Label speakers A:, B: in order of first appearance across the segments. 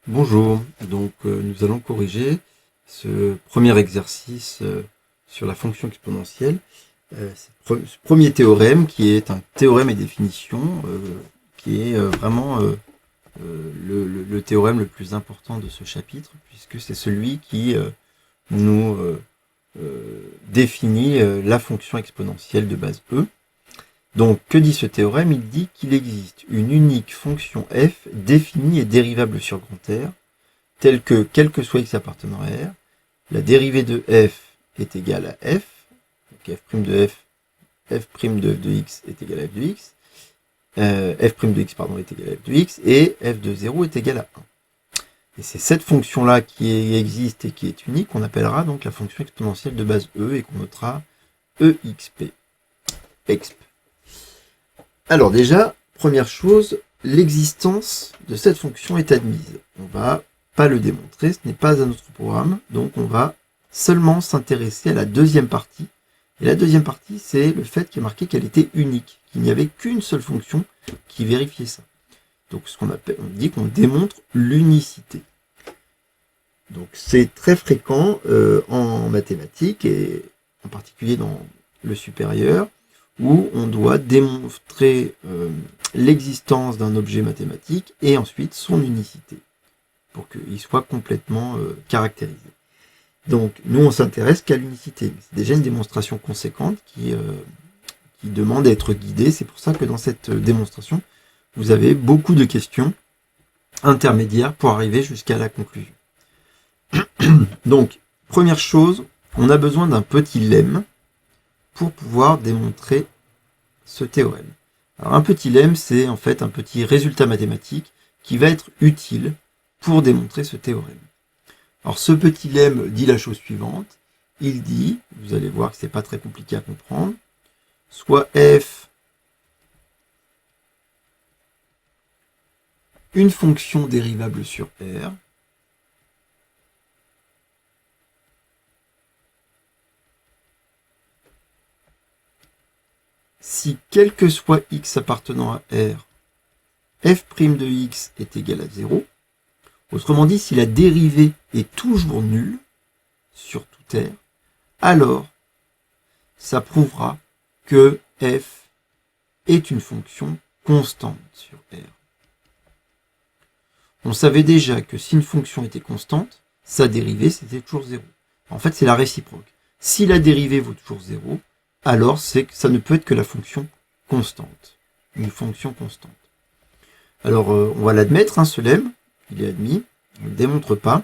A: Bonjour, donc nous allons corriger ce premier exercice sur la fonction exponentielle. Ce premier théorème qui est un théorème et définition qui est vraiment le théorème le plus important de ce chapitre puisque c'est celui qui nous définit la fonction exponentielle de base E. Donc, que dit ce théorème? Il dit qu'il existe une unique fonction f définie et dérivable sur grand R, telle que, quel que soit x appartenant à R, la dérivée de f est égale à f, donc f' de x est égal à f de x, f' de x pardon, est égal à f de x, et f de 0 est égal à 1. Et c'est cette fonction-là qui existe et qui est unique qu'on appellera donc la fonction exponentielle de base E et qu'on notera exp. exp. Alors déjà, première chose, l'existence de cette fonction est admise. On va pas le démontrer, ce n'est pas à notre programme, donc on va seulement s'intéresser à la deuxième partie. Et la deuxième partie, c'est le fait qu'il est marqué qu'elle était unique, qu'il n'y avait qu'une seule fonction qui vérifiait ça. Donc ce qu'on appelle, on dit qu'on démontre l'unicité. Donc c'est très fréquent en mathématiques et en particulier dans le supérieur, où on doit démontrer l'existence d'un objet mathématique et ensuite son unicité, pour qu'il soit complètement caractérisé. Donc nous on s'intéresse qu'à l'unicité. C'est déjà une démonstration conséquente qui demande à être guidée. C'est pour ça que dans cette démonstration, vous avez beaucoup de questions intermédiaires pour arriver jusqu'à la conclusion. Donc, première chose, on a besoin d'un petit lemme pour pouvoir démontrer ce théorème. Alors un petit lemme, c'est en fait un petit résultat mathématique qui va être utile pour démontrer ce théorème. Alors ce petit lemme dit la chose suivante, il dit, vous allez voir que c'est pas très compliqué à comprendre, soit f une fonction dérivable sur R, si quel que soit x appartenant à R, f' de x est égal à 0, autrement dit, si la dérivée est toujours nulle sur tout R, alors ça prouvera que f est une fonction constante sur R. On savait déjà que si une fonction était constante, sa dérivée c'était toujours 0. En fait, c'est la réciproque. Si la dérivée vaut toujours 0, alors c'est que ça ne peut être que la fonction constante. Une fonction constante. Alors, on va l'admettre, ce lemme, il est admis, on ne le démontre pas,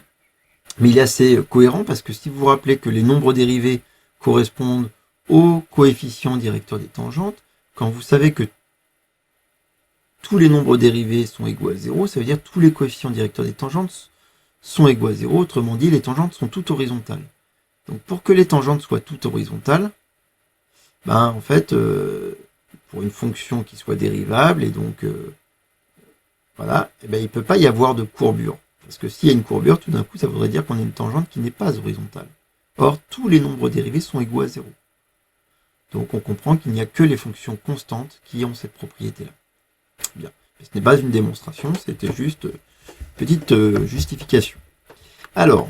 A: mais il est assez cohérent parce que si vous vous rappelez que les nombres dérivés correspondent aux coefficients directeurs des tangentes, quand vous savez que tous les nombres dérivés sont égaux à 0, ça veut dire que tous les coefficients directeurs des tangentes sont égaux à 0, autrement dit, les tangentes sont toutes horizontales. Donc pour que les tangentes soient toutes horizontales, en fait, pour une fonction qui soit dérivable, et donc voilà, il ne peut pas y avoir de courbure. Parce que s'il y a une courbure, tout d'un coup, ça voudrait dire qu'on a une tangente qui n'est pas horizontale. Or, tous les nombres dérivés sont égaux à 0. Donc on comprend qu'il n'y a que les fonctions constantes qui ont cette propriété-là. Bien. Mais ce n'est pas une démonstration, c'était juste une petite justification. Alors,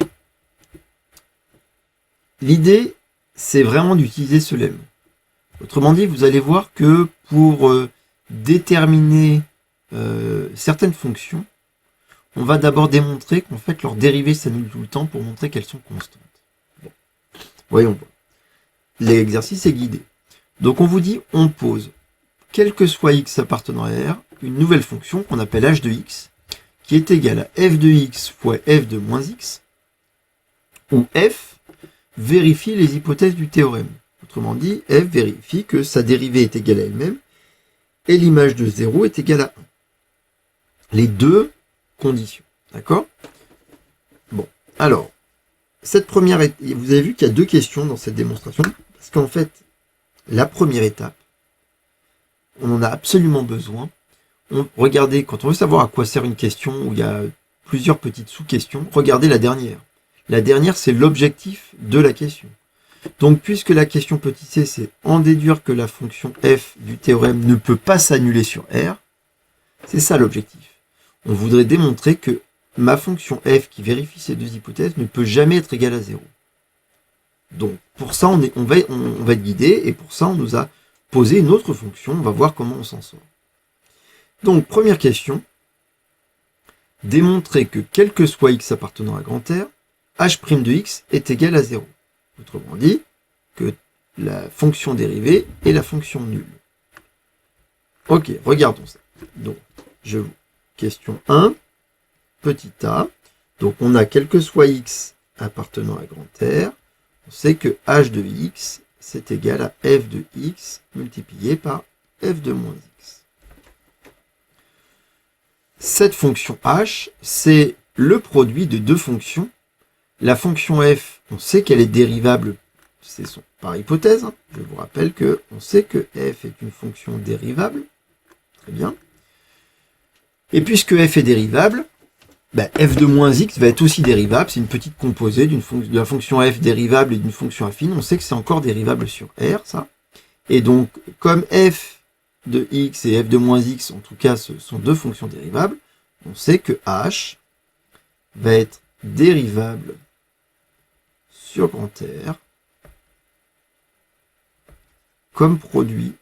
A: l'idée, c'est vraiment d'utiliser ce lemme. Autrement dit, vous allez voir que pour déterminer certaines fonctions, on va d'abord démontrer qu'en fait leur dérivée s'annule tout le temps pour montrer qu'elles sont constantes. Bon. Voyons voir. L'exercice est guidé. Donc on vous dit, on pose, quel que soit x appartenant à R, une nouvelle fonction qu'on appelle h de x, qui est égale à f de x fois f de moins x, où f vérifie les hypothèses du théorème. Autrement dit, f vérifie que sa dérivée est égale à elle-même, et l'image de 0 est égale à 1. Les deux conditions. D'accord? Bon. Alors, cette première, vous avez vu qu'il y a deux questions dans cette démonstration, parce qu'en fait, la première étape, on en a absolument besoin. Regardez, quand on veut savoir à quoi sert une question où il y a plusieurs petites sous-questions, regardez la dernière. La dernière, c'est l'objectif de la question. Donc, puisque la question petit c, c'est en déduire que la fonction f du théorème ne peut pas s'annuler sur R, c'est ça l'objectif. On voudrait démontrer que ma fonction f qui vérifie ces deux hypothèses ne peut jamais être égale à 0. Donc, pour ça, on va être guidé, et pour ça, on nous a posé une autre fonction. On va voir comment on s'en sort. Donc, première question. Démontrer que quel que soit x appartenant à grand R, h' de x est égal à 0. Autrement dit, que la fonction dérivée est la fonction nulle. Ok, regardons ça. Donc, question 1, petit a. Donc, on a quel que soit x appartenant à grand R, on sait que h de x, c'est égal à f de x multiplié par f de moins x. Cette fonction h, c'est le produit de deux fonctions. La fonction f, on sait qu'elle est dérivable, c'est par hypothèse. Je vous rappelle qu'on sait que f est une fonction dérivable. Très bien. Et puisque f est dérivable, f de moins x va être aussi dérivable. C'est une petite composée de la fonction f dérivable et d'une fonction affine. On sait que c'est encore dérivable sur R, ça. Et donc, comme f de x et f de moins x, en tout cas, ce sont deux fonctions dérivables, on sait que h va être dérivable sur grand R comme produit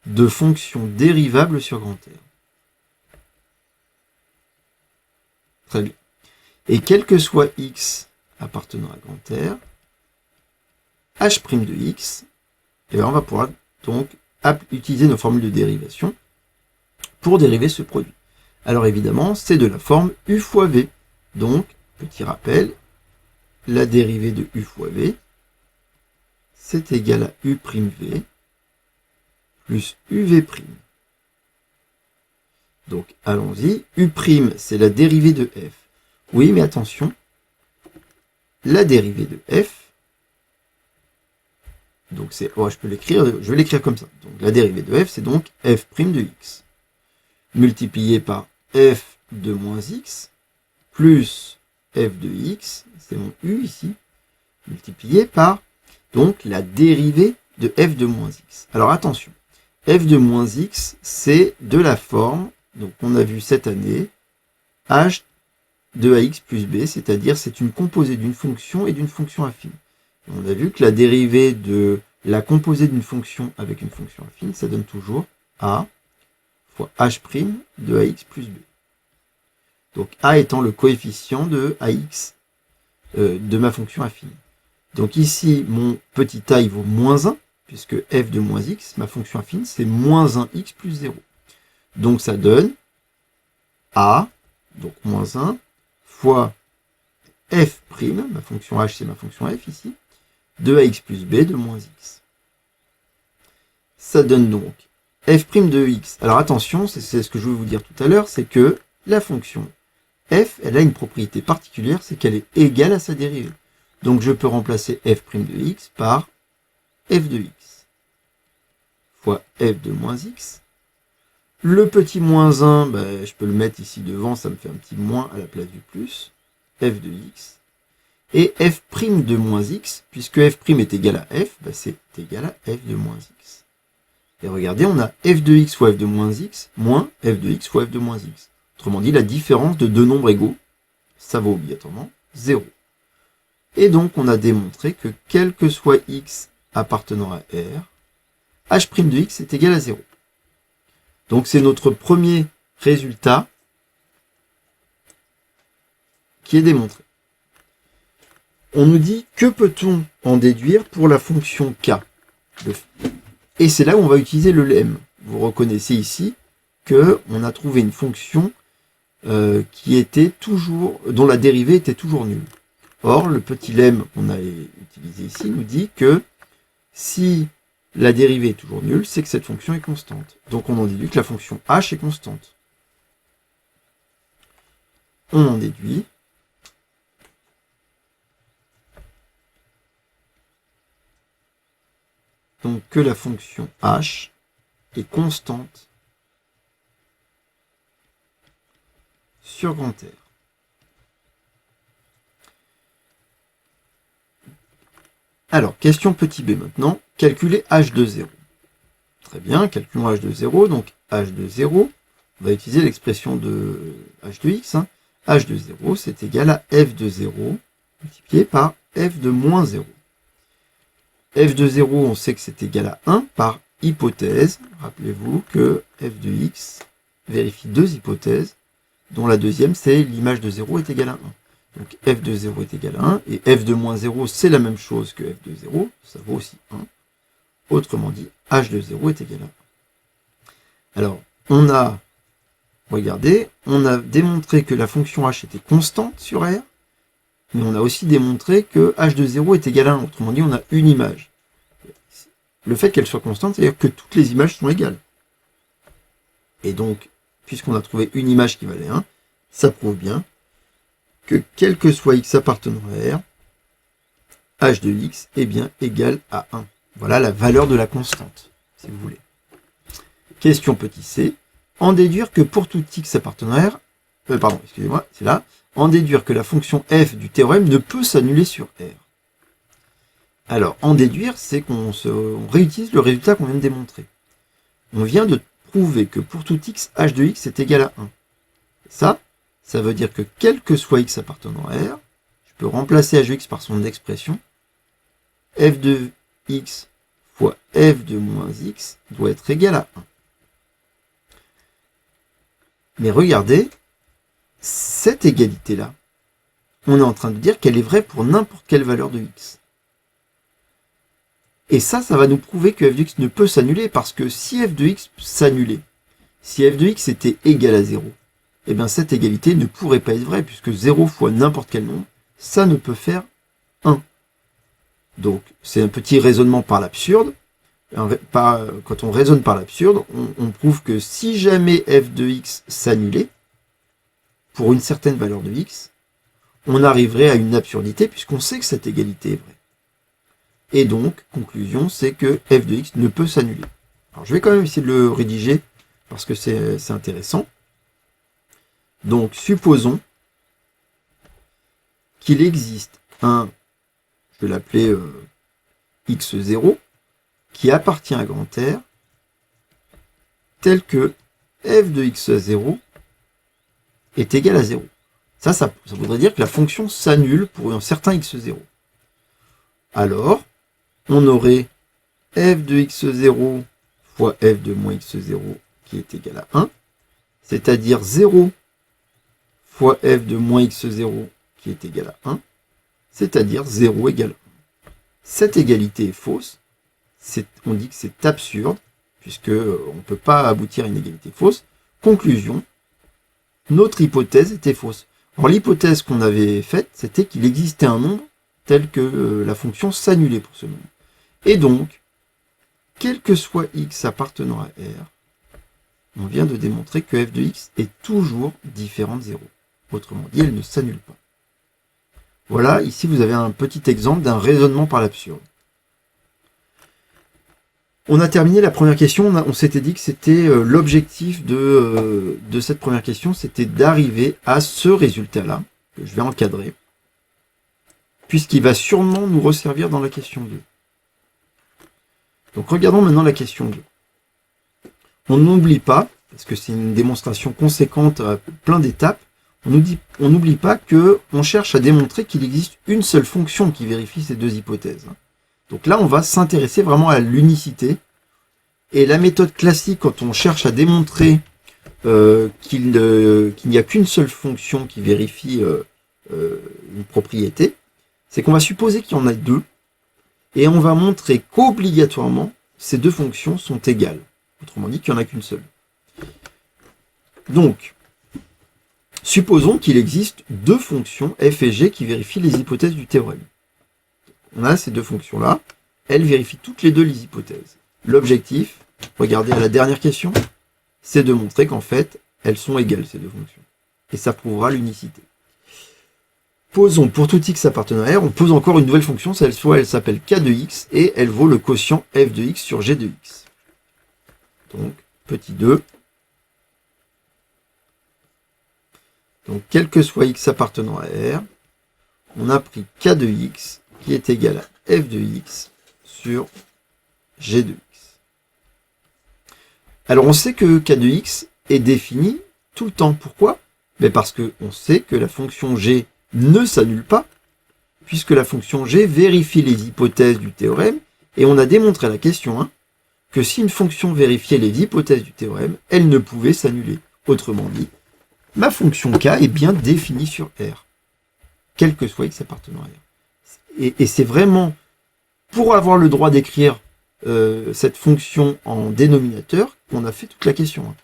A: de fonctions dérivables sur grand R. Très bien. Et quel que soit x appartenant à grand R, h' de x, et on va pouvoir donc utiliser nos formules de dérivation pour dériver ce produit. Alors évidemment, c'est de la forme u fois v. Donc, petit rappel, la dérivée de u fois v, c'est égal à u'v plus uv'. Donc, allons-y. U', c'est la dérivée de f. Oui, mais attention, la dérivée de f, donc c'est, je peux l'écrire, je vais l'écrire comme ça. Donc, la dérivée de f, c'est donc f' de x, multiplié par f de moins x, plus f de x, c'est mon u ici, multiplié par, donc, la dérivée de f de moins x. Alors, attention, f de moins x, c'est de la forme, donc on a vu cette année, h de ax plus b, c'est-à-dire c'est une composée d'une fonction et d'une fonction affine. Et on a vu que la dérivée de la composée d'une fonction avec une fonction affine, ça donne toujours a fois h' de ax plus b. Donc a étant le coefficient de ax de ma fonction affine. Donc ici, mon petit a, il vaut moins 1, puisque f de moins x, ma fonction affine, c'est moins 1x plus 0. Donc ça donne a, donc moins 1, fois f', ma fonction h, c'est ma fonction f ici, de ax plus b de moins x. Ça donne donc f' de x. Alors attention, c'est ce que je voulais vous dire tout à l'heure, c'est que la fonction f, elle a une propriété particulière, c'est qu'elle est égale à sa dérivée. Donc je peux remplacer f' de x par f de x fois f de moins x. Le petit moins 1, je peux le mettre ici devant, ça me fait un petit moins à la place du plus, f de x. Et f' de moins x, puisque f' est égal à f, c'est égal à f de moins x. Et regardez, on a f de x fois f de moins x, moins f de x fois f de moins x. Autrement dit, la différence de deux nombres égaux, ça vaut obligatoirement 0. Et donc, on a démontré que quel que soit x appartenant à R, h' de x est égal à 0. Donc, c'est notre premier résultat qui est démontré. On nous dit que peut-on en déduire pour la fonction k. Et c'est là où on va utiliser le lemme. Vous reconnaissez ici qu'on a trouvé une fonction qui était toujours, dont la dérivée était toujours nulle. Or, le petit lemme qu'on a utilisé ici nous dit que si la dérivée est toujours nulle, c'est que cette fonction est constante. Donc on en déduit que la fonction h est constante. On en déduit donc que la fonction h est constante sur grand R. Alors, question petit b maintenant. Calculer h de 0. Très bien, calculons h de 0. Donc h de 0, on va utiliser l'expression de h de x. H de 0, c'est égal à f de 0 multiplié par f de moins 0. F de 0, on sait que c'est égal à 1 par hypothèse. Rappelez-vous que f de x vérifie deux hypothèses, dont la deuxième, c'est l'image de 0 est égale à 1. Donc f de 0 est égal à 1, et f de moins 0, c'est la même chose que f de 0, ça vaut aussi 1. Autrement dit, h de 0 est égal à 1. Alors, regardez, on a démontré que la fonction h était constante sur R, mais on a aussi démontré que h de 0 est égal à 1. Autrement dit, on a une image. Le fait qu'elle soit constante, c'est-à-dire que toutes les images sont égales. Et donc, puisqu'on a trouvé une image qui valait 1, ça prouve bien que quel que soit x appartenant à R, h de x est bien égal à 1. Voilà la valeur de la constante, si vous voulez. Question petit c. En déduire que pour tout x appartenant à R, c'est là. En déduire que la fonction f du théorème ne peut s'annuler sur R. Alors, en déduire, c'est qu'on réutilise le résultat qu'on vient de démontrer. On vient de prouver que pour tout x, h de x est égal à 1. Ça veut dire que quel que soit x appartenant à R, je peux remplacer h de x par son expression, f de x fois f de moins x doit être égal à 1. Mais regardez, cette égalité-là, on est en train de dire qu'elle est vraie pour n'importe quelle valeur de x. Et ça va nous prouver que f de x ne peut s'annuler, parce que si f de x s'annulait, si f de x était égal à 0, eh bien cette égalité ne pourrait pas être vraie, puisque 0 fois n'importe quel nombre, ça ne peut faire 1. Donc c'est un petit raisonnement par l'absurde. Quand on raisonne par l'absurde, on prouve que si jamais f de x s'annulait, pour une certaine valeur de x, on arriverait à une absurdité, puisqu'on sait que cette égalité est vraie. Et donc, conclusion, c'est que f de x ne peut s'annuler. Alors je vais quand même essayer de le rédiger, parce que c'est intéressant. Donc, supposons qu'il existe un, je vais l'appeler x0, qui appartient à grand R, tel que f de x0 est égal à 0. Ça voudrait dire que la fonction s'annule pour un certain x0. Alors, on aurait f de x0 fois f de moins x0 qui est égal à 1, c'est-à-dire 0 fois f de moins x0 qui est égal à 1, c'est-à-dire 0 égale 1. Cette égalité est fausse, on dit que c'est absurde, puisqu'on ne peut pas aboutir à une égalité fausse. Conclusion, notre hypothèse était fausse. Alors l'hypothèse qu'on avait faite, c'était qu'il existait un nombre tel que la fonction s'annulait pour ce nombre. Et donc, quel que soit x appartenant à R, on vient de démontrer que f de x est toujours différent de 0. Autrement dit, elle ne s'annule pas. Voilà, ici vous avez un petit exemple d'un raisonnement par l'absurde. On a terminé la première question, on s'était dit que c'était l'objectif de cette première question, c'était d'arriver à ce résultat-là, que je vais encadrer, puisqu'il va sûrement nous resservir dans la question 2. Donc regardons maintenant la question 2. On n'oublie pas, parce que c'est une démonstration conséquente à plein d'étapes, on n'oublie pas qu'on cherche à démontrer qu'il existe une seule fonction qui vérifie ces deux hypothèses. Donc là, on va s'intéresser vraiment à l'unicité. Et la méthode classique, quand on cherche à démontrer qu'il n'y a qu'une seule fonction qui vérifie une propriété, c'est qu'on va supposer qu'il y en a deux, et on va montrer qu'obligatoirement, ces deux fonctions sont égales. Autrement dit, qu'il n'y en a qu'une seule. Donc, supposons qu'il existe deux fonctions f et g qui vérifient les hypothèses du théorème. On a ces deux fonctions-là, elles vérifient toutes les deux les hypothèses. L'objectif, regardez à la dernière question, c'est de montrer qu'en fait, elles sont égales, ces deux fonctions. Et ça prouvera l'unicité. Posons pour tout x appartenant à R, on pose encore une nouvelle fonction, cette fois elle s'appelle k de x, et elle vaut le quotient f de x sur g de x. Donc, petit 2. Donc, quel que soit x appartenant à R, on a pris k de x qui est égal à f de x sur g de x. Alors on sait que k de x est défini tout le temps. Pourquoi? Mais parce qu'on sait que la fonction g ne s'annule pas, puisque la fonction g vérifie les hypothèses du théorème, et on a démontré à la question 1 que si une fonction vérifiait les hypothèses du théorème, elle ne pouvait s'annuler. Autrement dit, ma fonction k est bien définie sur R, quel que soit x appartenant à R. Et c'est vraiment pour avoir le droit d'écrire cette fonction en dénominateur qu'on a fait toute la question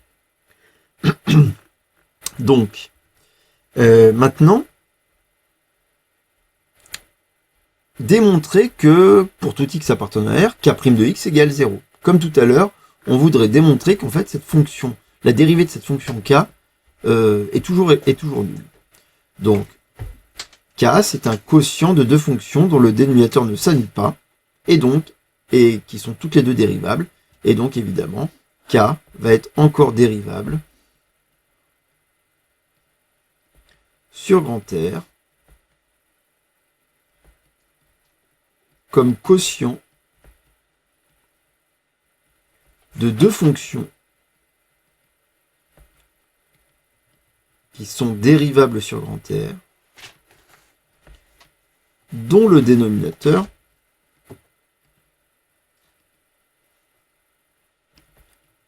A: 1. Donc, maintenant, démontrer que pour tout x appartenant à R, k' de x égale 0. Comme tout à l'heure, on voudrait démontrer qu'en fait cette fonction, la dérivée de cette fonction k est toujours nulle. Donc, k c'est un quotient de deux fonctions dont le dénominateur ne s'annule pas, et qui sont toutes les deux dérivables, et donc évidemment, k va être encore dérivable sur grand R comme quotient de deux fonctions qui sont dérivables sur grand R, dont le dénominateur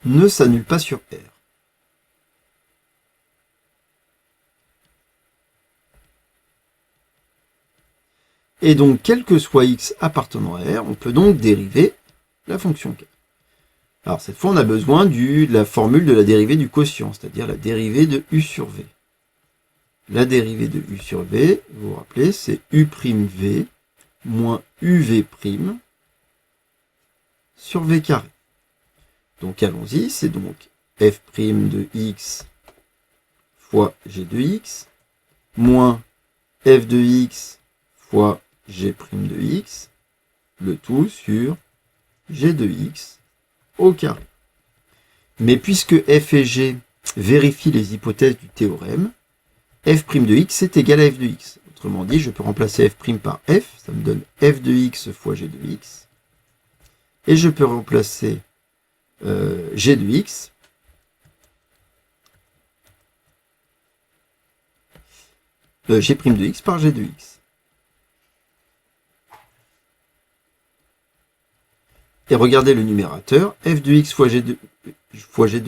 A: ne s'annule pas sur R. Et donc, quel que soit x appartenant à R, on peut donc dériver la fonction k. Alors, cette fois, on a besoin de la formule de la dérivée du quotient, c'est-à-dire la dérivée de u sur v. La dérivée de u sur v, vous vous rappelez, c'est u'v moins uv' sur v carré. Donc, allons-y, c'est donc f' de x fois g de x moins f de x fois g' de x, le tout sur g de x au carré. Mais puisque f et g vérifient les hypothèses du théorème, f' de x est égal à f de x. Autrement dit, je peux remplacer f' par f, ça me donne f de x fois g de x. Et je peux remplacer g de x g' de x par g de x. Et regardez le numérateur, f de x fois g de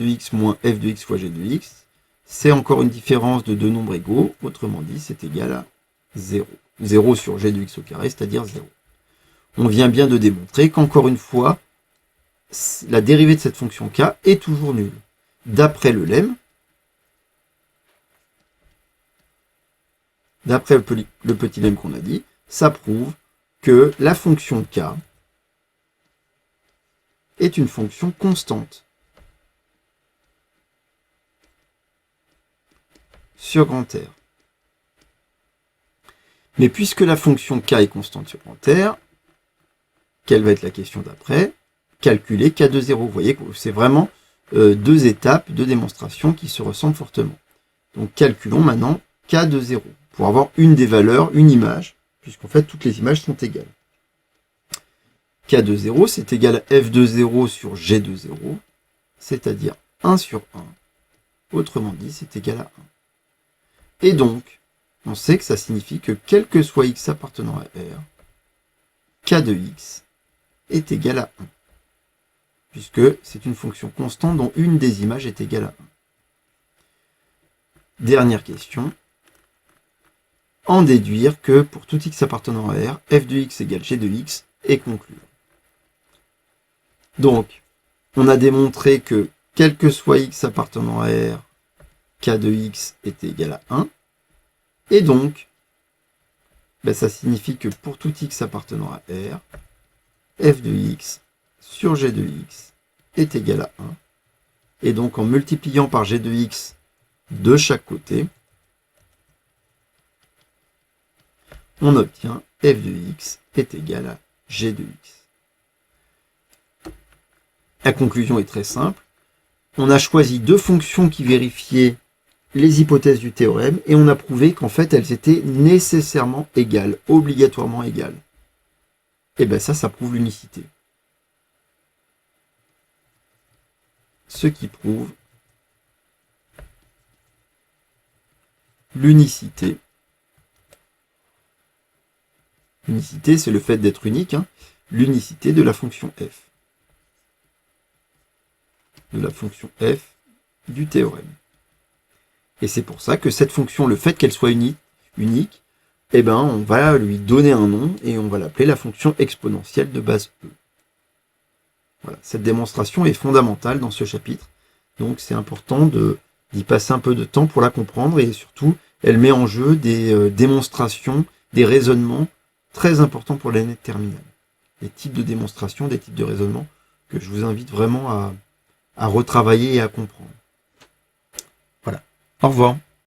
A: x moins f de x fois g de x, c'est encore une différence de deux nombres égaux, autrement dit, c'est égal à 0. 0 sur g de x au carré, c'est-à-dire 0. On vient bien de démontrer qu'encore une fois, la dérivée de cette fonction k est toujours nulle. D'après le lemme, d'après le petit lemme qu'on a dit, ça prouve que la fonction k est une fonction constante sur grand R. Mais puisque la fonction k est constante sur grand R, quelle va être la question d'après? Calculer k de 0. Vous voyez que c'est vraiment deux étapes de démonstration qui se ressemblent fortement. Donc calculons maintenant k de 0 pour avoir une des valeurs, une image, puisqu'en fait toutes les images sont égales. K de 0, c'est égal à f de 0 sur g de 0, c'est-à-dire 1 sur 1. Autrement dit, c'est égal à 1. Et donc, on sait que ça signifie que quel que soit x appartenant à R, k de x est égal à 1. Puisque c'est une fonction constante dont une des images est égale à 1. Dernière question. En déduire que pour tout x appartenant à R, f de x égale g de x et conclure. Donc, on a démontré que quel que soit x appartenant à R, k de x est égal à 1. Et donc, ça signifie que pour tout x appartenant à R, f de x sur g de x est égal à 1. Et donc, en multipliant par g de x de chaque côté, on obtient f de x est égal à g de x. La conclusion est très simple. On a choisi deux fonctions qui vérifiaient les hypothèses du théorème et on a prouvé qu'en fait elles étaient nécessairement égales, obligatoirement égales. Et bien ça prouve l'unicité. ce qui prouve l'unicité. L'unicité, c'est le fait d'être unique, hein. L'unicité de la fonction f. De la fonction f du théorème. Et c'est pour ça que cette fonction, le fait qu'elle soit unique, eh ben, on va lui donner un nom et on va l'appeler la fonction exponentielle de base E. Voilà, cette démonstration est fondamentale dans ce chapitre, donc c'est important d'y passer un peu de temps pour la comprendre et surtout, elle met en jeu des démonstrations, des raisonnements très importants pour l'année de terminale. Des types de démonstrations, des types de raisonnements que je vous invite vraiment à retravailler et à comprendre. Voilà. Au revoir.